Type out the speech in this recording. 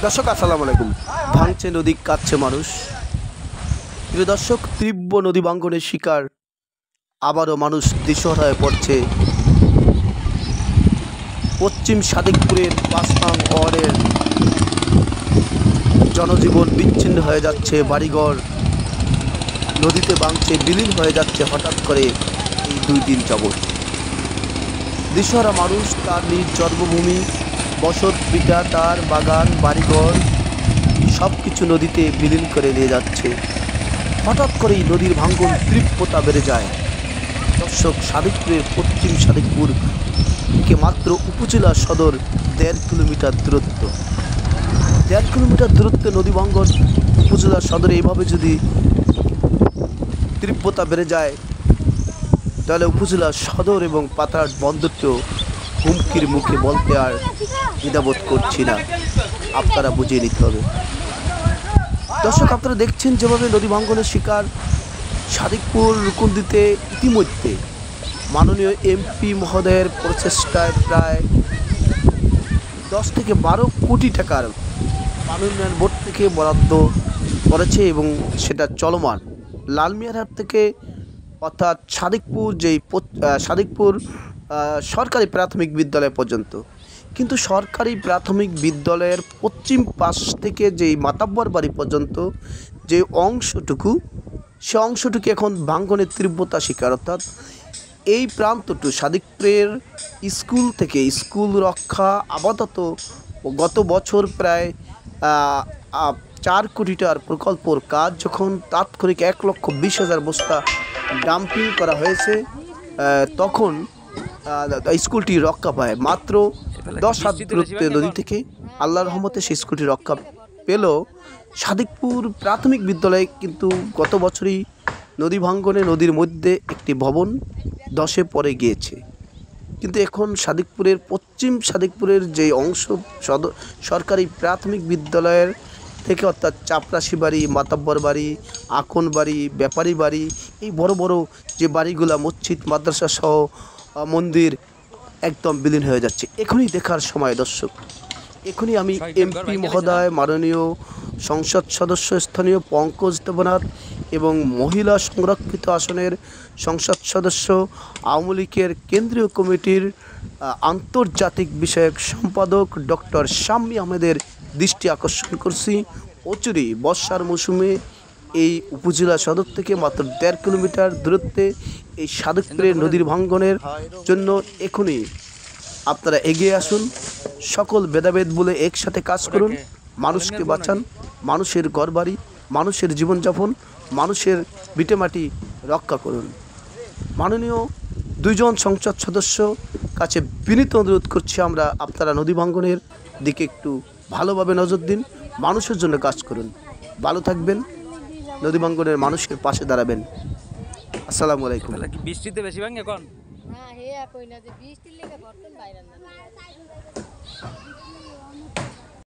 দর্শক আসসালামু আলাইকুম। ভাঙছে নদী, কাঁদছে মানুষ। প্রিয় দর্শক, তীব্র নদী ভাঙ্গনের শিকার আবারও মানুষ দিশহরা হয়ে পড়ছে। পশ্চিম সাদিকপুরের পাঁচপাং ওয়ার্ডের জনজীবন বিচ্ছিন্ন হয়ে যাচ্ছে, বাড়িঘর নদীতে ভাঙছে, বিলীন হয়ে যাচ্ছে হঠাৎ করে এই 2 দিন যাবৎ। দিশহরা মানুষ তার নিজ জন্মভূমি, বসত ভিটা, তার বাগান, বাড়িঘর সব কিছু নদীতে বিলীন করে নিয়ে যাচ্ছে। হঠাৎ করেই নদীর ভাঙ্গন তীব্রতা বেড়ে যায়। দর্শক, সাদিকপুরের পশ্চিম সাদিকপুর থেকে মাত্র উপজেলা সদর 1.5 কিলোমিটার দূরত্ব। 1.5 কিলোমিটার দূরত্বে নদী ভাঙ্গন উপজেলা সদরে এইভাবে যদি তীব্রতা বেড়ে যায়, তাহলে উপজেলা সদর এবং পাতারহাট বন্দরটিও হুমকির মুখে বলতে আর দ্বিধাবোধ করছি না। আপনারা বুঝিয়ে নিতে হবে। দর্শক, আপনারা দেখছেন যেভাবে নদী ভাঙ্গনের শিকার সাদিকপুর রুকুন্দিতে। ইতিমধ্যে মাননীয় এমপি মহোদয়ের প্রচেষ্টায় প্রায় 10 থেকে 12 কোটি টাকার পানি উন্নয়ন বোর্ড থেকে বরাদ্দ করেছে এবং সেটা চলমান। লালমিয়ারহাট থেকে অর্থাৎ সাদিকপুর সরকারি প্রাথমিক বিদ্যালয় পর্যন্ত। কিন্তু সরকারি প্রাথমিক বিদ্যালয়ের পশ্চিম পাশ থেকে যেই মাতাব্বর বাড়ি পর্যন্ত যে অংশটুকু, সে অংশটুকু এখন ভাঙ্গনের তীব্রতা শিকার। অর্থাৎ এই প্রান্তটু সাদিকপুরের স্কুল থেকে স্কুল রক্ষা আপাতত গত বছর প্রায় 4 কোটি টাকার প্রকল্পর কাজ যখন তাৎক্ষণিক 1,20,000 বস্তা ডাম্পিং করা হয়েছে, তখন স্কুলটি রক্ষা পায় মাত্র 10 হাত দূরত্বে নদী থেকে। আল্লাহর রহমতে সেই স্কুলটি রক্ষা পেল। সাদিকপুর প্রাথমিক বিদ্যালয়ে কিন্তু গত বছরই নদী ভাঙ্গনে নদীর মধ্যে একটি ভবন ধসে পড়ে গিয়েছে। কিন্তু এখন সাদিকপুরের পশ্চিম সাদিকপুরের যে অংশ সরকারি প্রাথমিক বিদ্যালয়ের থেকে, অর্থাৎ চাপরাশি বাড়ি, মাতাব্বর বাড়ি, আকন বাড়ি, ব্যাপারী বাড়ি, এই বড় বড় যে বাড়িগুলা, মসজিদ, মাদ্রাসা সহ মন্দির একদম বিলীন হয়ে যাচ্ছে। এখনই দেখার সময় দর্শক। এখনই আমি এমপি মহোদয়, মাননীয় সংসদ সদস্য স্থানীয় পঙ্কজ দেবনাথ এবং মহিলা সংরক্ষিত আসনের সংসদ সদস্য, আওয়ামী লীগের কেন্দ্রীয় কমিটির আন্তর্জাতিক বিষয়ক সম্পাদক ডক্টর শাম্মী আহমেদের দৃষ্টি আকর্ষণ করছি। অচিরেই বর্ষার মৌসুমে এই উপজেলা সদর থেকে মাত্র 1.5 কিলোমিটার দূরত্বে এই সাদিকপুরের নদীর ভাঙ্গনের জন্য এখনই আপনারা এগিয়ে আসুন। সকল ভেদাভেদ বলে একসাথে কাজ করুন। মানুষকে বাঁচান, মানুষের ঘরবাড়ি, মানুষের জীবনযাপন, মানুষের ভিটেমাটি রক্ষা করুন। মাননীয় 2 জন সংসদ সদস্য কাছে বিনীত অনুরোধ করছি আমরা, আপনারা নদী ভাঙ্গনের দিকে একটু ভালোভাবে নজর দিন, মানুষের জন্য কাজ করুন। ভালো থাকবেন, নদী ভাঙ্গনের মানুষের পাশে দাঁড়াবেন। আসসালামু আলাইকুম। বৃষ্টিতে বেশি ভাঙে এখন। হ্যাঁ হে কই না যে বৃষ্টির লেগে বর্তন বাইরে না।